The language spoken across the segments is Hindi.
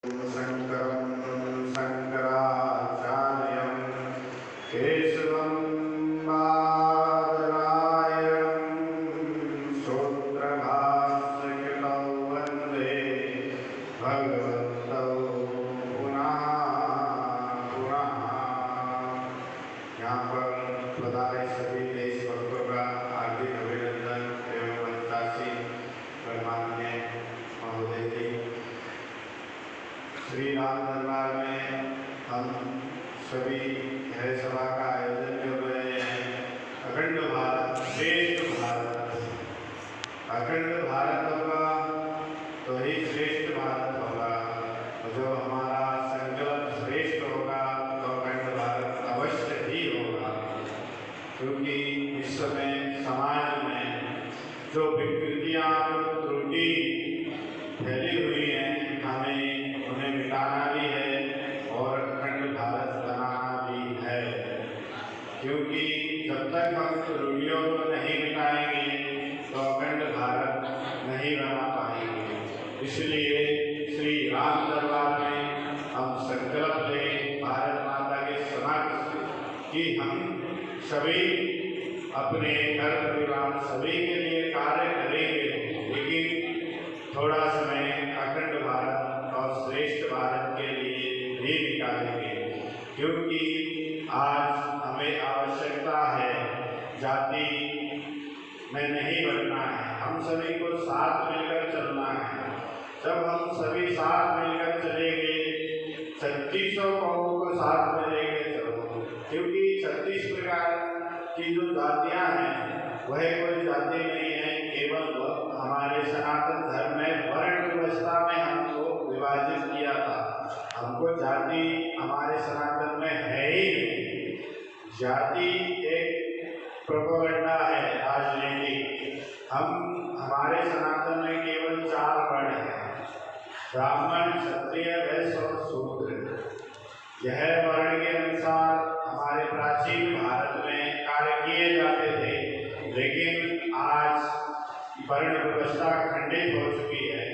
शङ्करं शङ्कराचार्यं केशवं बादरायणं सूत्रभाष्यकृतौ वन्दे भगवन्तौ पुनः पुनः। यहाँ पर बधाई सभी देशभक्तों का हार्दिक अभिनंदन एवं वंदनासी गणमान्य महोदय जी। श्री राम दरबार में हम सभी यह सभा का आयोजन कर रहे हैं। अखंड भारत श्रेष्ठ भारत, अखंड भारत होगा तो ही श्रेष्ठ भारत होगा। जो हमारा संकल्प श्रेष्ठ होगा तो अखंड भारत अवश्य ही होगा। क्योंकि विश्व में समाज में जो विकृतियाँ त्रुटि फैली हुई हैं हमें उन्हें मिटाना भी है और अखंड भारत बनाना भी है। क्योंकि जब तक हम त्रुटियों को नहीं मिटाएंगे तो अखंड भारत नहीं बना पाएंगे। इसलिए श्री राम दरबार में हम संकल्प लें भारत माता के समक्ष कि हम सभी अपने घर परिवार सभी के लिए कार्य करेंगे, लेकिन थोड़ा समय अखंड भारत और श्रेष्ठ भारत के लिए भी निकालेंगे। क्योंकि आज हमें आवश्यकता है जाति में नहीं बढ़ना है, हम सभी को साथ मिलकर चलना है। जब हम सभी साथ मिलकर चलेंगे 3600 कौमों को साथ में लेकर चलो। क्योंकि 36 प्रकार की जो जातियाँ हैं वह कोई जाति नहीं है, केवल हमारे सनातन धर्म में वर्ण व्यवस्था में हमको विभाजित किया था। हमको जाति हमारे सनातन में है ही नहीं। जाति एक प्रोपेगेंडा है राजनीतिक। हम हमारे सनातन में केवल 4 वर्ण हैं, ब्राह्मण क्षत्रिय वैश्य और शूद्र। यह वर्ण के अनुसार हमारे प्राचीन भारत में कार्य किए जाते थे, लेकिन आज वर्ण व्यवस्था खंडित हो चुकी है।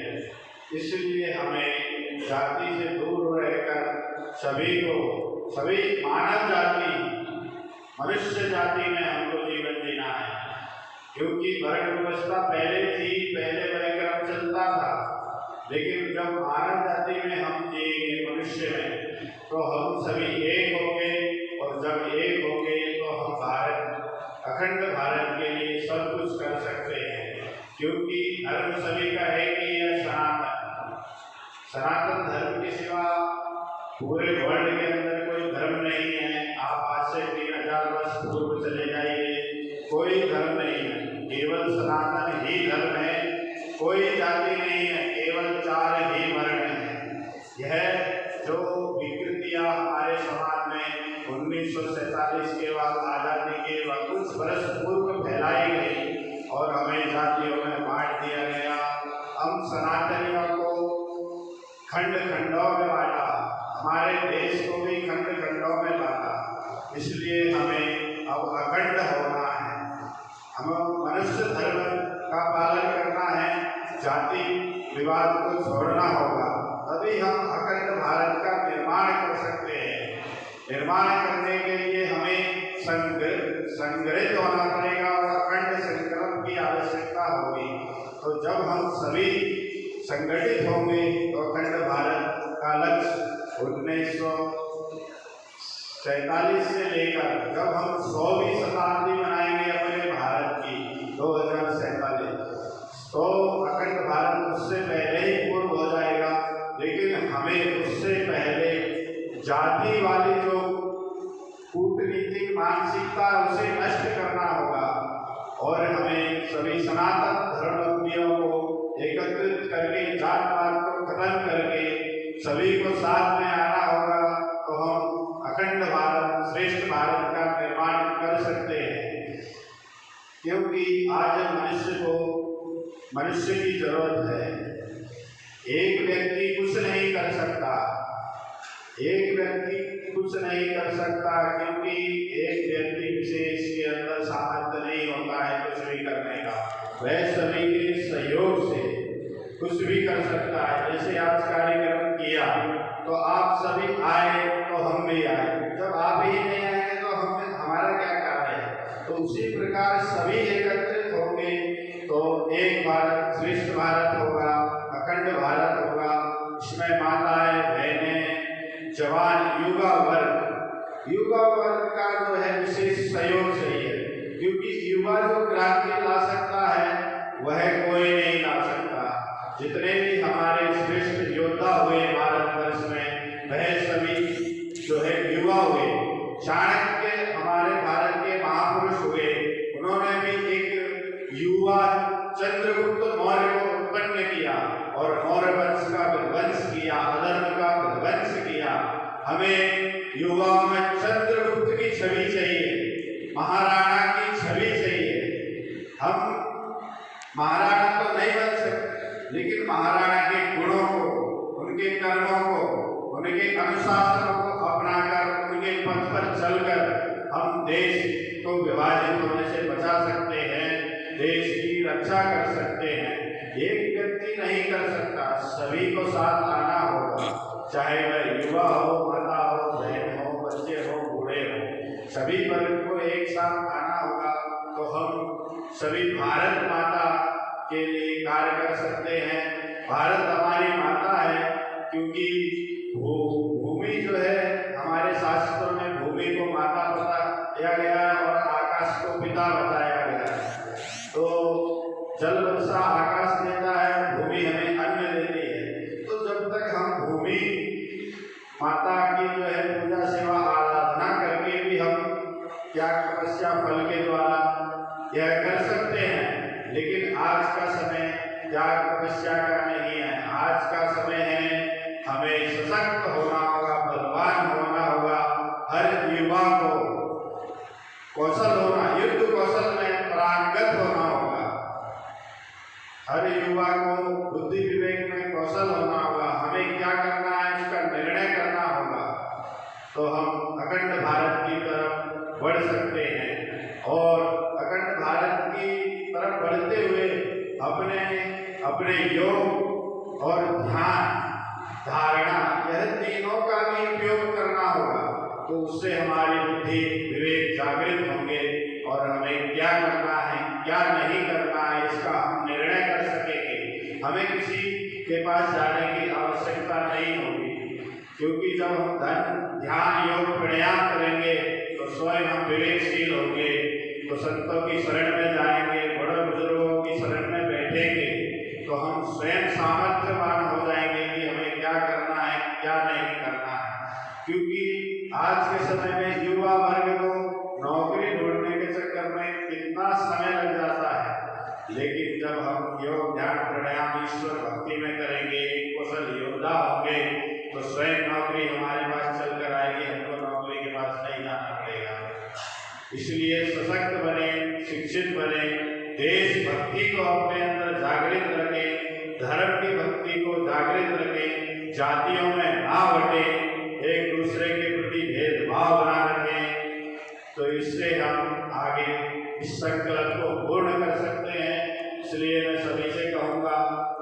इसलिए हमें जाति से दूर रहकर सभी मानव जाति मनुष्य जाति में हमको जीवन जीना है। क्योंकि वर्ण व्यवस्था पहले थी, पहले वर्गक्रम चलता था, लेकिन जब मानव जाति में हम जिएंगे मनुष्य में तो हम सभी एक होंगे, और जब एक होंगे तो हम अखंड भारत के लिए सब कुछ कर सकते हैं। क्योंकि धर्म सभी का है कि यह सनातन धर्म के सिवा पूरे वर्ल्ड के अंदर कोई धर्म नहीं है। आप आज से 3000 वर्ष पूर्व चले जाइए, कोई धर्म नहीं है, केवल सनातन ही धर्म है। कोई जाति नहीं है, केवल 4 ही वर्ण हैं। यह जो विकृतियाँ हमारे समाज में 1947 के बाद आज़ादी के बाद कुछ वर्ष पूर्व फैलाई गई और हमें जातियों में बांट दिया गया। हम सनातनियों को खंड खंडों में बांटा, हमारे देश को भी खंड खंडों में बांटा। इसलिए हमें अब अखंड होना है, हमें मनुष्य धर्म का पालन करना है, जाति विवाद को छोड़ना होगा, तभी हम अखंड भारत का निर्माण कर सकते हैं। निर्माण करने के लिए हमें संग्रहित होना पड़ेगा और अखंड संकल्प की आवश्यकता होगी। तो जब हम सभी संगठित होंगे तो अखंड भारत का लक्ष्य 1947 से लेकर जब हम 100वीं शताब्दी मनाएंगे अपने भारत की 2047, तो अखंड भारत उससे पहले ही पूर्व हो जाएगा। लेकिन हमें उससे पहले जाति वाली जो कूटनीतिक मानसिकता उसे नष्ट करना होगा और हमें सभी सनातन धर्मावलंबियों को एकत्रित करके जातपात को खत्म करके सभी को साथ में आना होगा। तो हम अखंड भारत श्रेष्ठ भारत का निर्माण कर सकते हैं। क्योंकि आज मनुष्य की जरूरत है। एक व्यक्ति कुछ नहीं कर सकता, क्योंकि एक व्यक्ति विशेष के अंदर सामर्थ्य नहीं होता है कुछ भी करने का। वह सभी के सहयोग से कुछ भी कर सकता है। जैसे आज कार्यक्रम किया तो आप सभी आए तो हम भी आए, जब आप ही नहीं आएंगे तो हम हमारा क्या कार्य है। तो उसी प्रकार सभी एकत्रित होंगे तो एक भारत श्रेष्ठ भारत होगा, अखंड भारत होगा। इसमें माताएं, बहनें, जवान, युवा वर्ग का जो है विशेष सहयोग चाहिए, क्योंकि युवा जो क्रांति ला सकता है वह कोई नहीं ला सकता। जितने भी हमारे श्रेष्ठ योद्धा हुए भारतवर्ष में वह सभी जो है युवा हुए। चाणक्य हमारे भारत के महापुरुष हुए, उन्होंने भी एक युवा चंद्रगुप्त मौर्य को उत्पन्न किया और मौर्य वंश का विध्वंस किया, अधर्म का विध्वंस किया। हमें युवाओं में चंद्रगुप्त की छवि चाहिए, महाराणा की छवि चाहिए। हम महाराणा तो नहीं बन सकते, लेकिन महाराणा के गुणों को, उनके कर्मों को, उनके अनुशासनों को अपनाकर, उनके पथ पर चलकर हम देश को विभाजित होने से बचा सकते हैं, देश की रक्षा कर सकते हैं। एक व्यक्ति नहीं कर सकता, सभी को साथ आना होगा, चाहे वह युवा हो, माता हो, बहन हो, बच्चे हो, बूढ़े हो, सभी वर्ग को एक साथ आना होगा। तो हम सभी भारत माता के लिए कार्य कर सकते हैं। भारत हमारी माता है, क्योंकि भूमि जो है हमारे शास्त्रों में भूमि को माता बताया गया है और आकाश को पिता बताया गया है। तो जल वर्षा आकाश देता है, भूमि हमें अन्न देती है। तो जब तक हम भूमि माता की जो है पूजा सेवा आराधना करके भी हम क्या तपस्या फल के द्वारा यह कर सकते हैं, लेकिन आज का समय त्याग तपस्या का नहीं है। आज का समय है हमें सशक्त होना होगा, बलवान होना होगा। हर युवा को कौशल होना, युद्ध कौशल में पारंगत होना होगा। हर युवा को बुद्धि विवेक में कौशल होना होगा। हमें क्या करना है इसका निर्णय करना होगा, तो हम अखंड भारत की तरफ बढ़ सकते हैं। और अखंड भारत की तरफ बढ़ते हुए अपने योग और ध्यान धारणा, यह तीनों का भी उपयोग करना होगा। तो उससे हमारी बुद्धि विवेक जागृत होंगे और हमें क्या करना है क्या नहीं करना है इसका हम निर्णय कर सकेंगे। हमें किसी के पास जाने की आवश्यकता नहीं होगी, क्योंकि जब हम ध्यान योग प्राणायाम करेंगे तो स्वयं हम विवेकशील होंगे। तो संतों की शरण में जाएंगे, बड़े बुजुर्गों की शरण में बैठेंगे, तो हम स्वयं सामर्थ्यवान हो जाएंगे कि हमें क्या करना है क्या नहीं करना है। क्योंकि आज के समय में युवा वर्ग को नौकरी ढूंढने के चक्कर में कितना समय लग जाता है, लेकिन जब हम योग ध्यान प्राणायाम ईश्वर भक्ति में करेंगे, एक कुशल योद्धा होंगे, तो स्वयं नौकरी हमारे पास चल कर आएगी, हमको नौकरी के पास नहीं जाना पड़ेगा। इसलिए सशक्त बने, शिक्षित बने, देश भक्ति को अपने अंदर जागृत रखें, धर्म की भक्ति को जागृत रखें, जातियों में ना बटे, एक दूसरे के प्रति भेदभाव ना रखें। तो इससे हम आगे इस संकल्प को पूर्ण कर सकते हैं। इसलिए मैं सभी से कहूँगा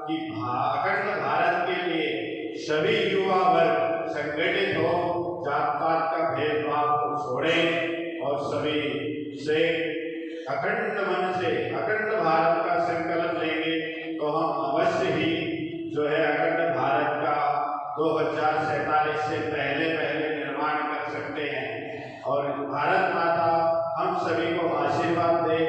कि अखंड भारत के लिए सभी युवा वर्ग संगठित हो, जात पात का भेदभाव को छोड़ें और सभी से अखंड मन से अखंड भारत का संकल्प लेंगे, तो हम अवश्य ही जो है अखंड भारत का 2047 से पहले निर्माण कर सकते हैं। और भारत माता हम सभी को आशीर्वाद दे।